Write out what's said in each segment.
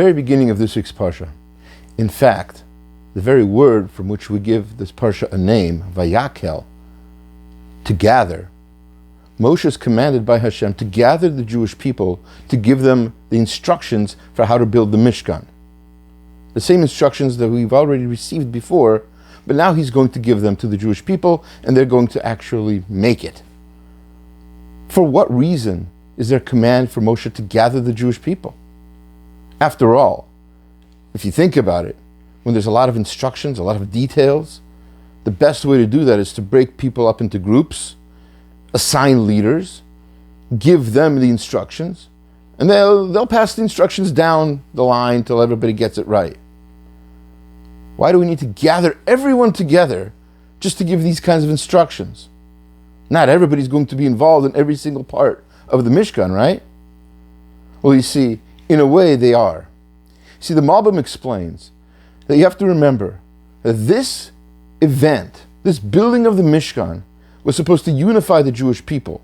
very beginning of this week's Parsha. In fact, the very word from which we give this Parsha a name, Vayakhel, to gather, Moshe is commanded by Hashem to gather the Jewish people to give them the instructions for how to build the Mishkan. The same instructions that we've already received before, but now he's going to give them to the Jewish people and they're going to actually make it. For what reason is there a command for Moshe to gather the Jewish people? After all, if you think about it, when there's a lot of instructions, a lot of details, the best way to do that is to break people up into groups, assign leaders, give them the instructions, and they'll pass the instructions down the line till everybody gets it right. Why do we need to gather everyone together just to give these kinds of instructions? Not everybody's going to be involved in every single part of the Mishkan, right? Well, you see, in a way they are. See, the Malbim explains that you have to remember that this event, this building of the Mishkan, was supposed to unify the Jewish people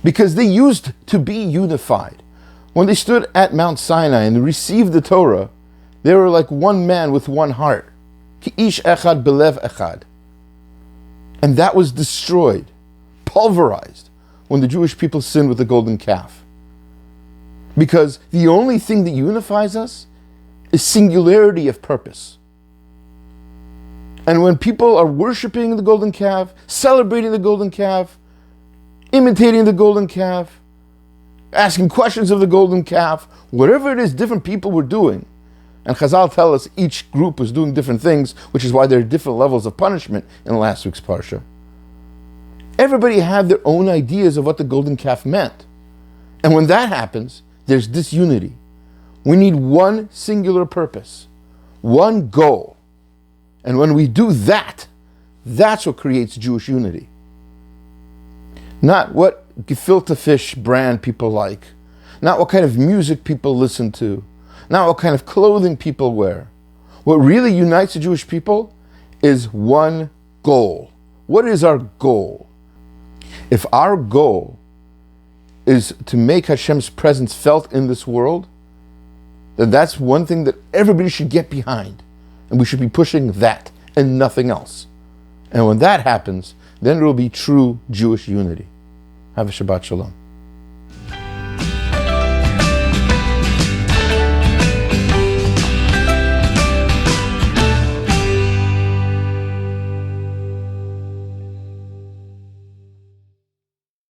because they used to be unified. When they stood at Mount Sinai and received the Torah, they were like one man with one heart. Ki ish echad belev echad. And that was destroyed, pulverized, when the Jewish people sinned with the golden calf. Because the only thing that unifies us is singularity of purpose. And when people are worshiping the golden calf, celebrating the golden calf, imitating the golden calf, asking questions of the golden calf, whatever it is different people were doing, and Chazal tell us each group was doing different things, which is why there are different levels of punishment in last week's Parsha. Everybody had their own ideas of what the golden calf meant. And when that happens, there's disunity. We need one singular purpose, one goal. And when we do that, that's what creates Jewish unity. Not what gefilte fish brand people like, not what kind of music people listen to, not what kind of clothing people wear. What really unites the Jewish people is one goal. What is our goal? If our goal is to make Hashem's presence felt in this world, then that's one thing that everybody should get behind. And we should be pushing that and nothing else. And when that happens, then there will be true Jewish unity. Have a Shabbat Shalom.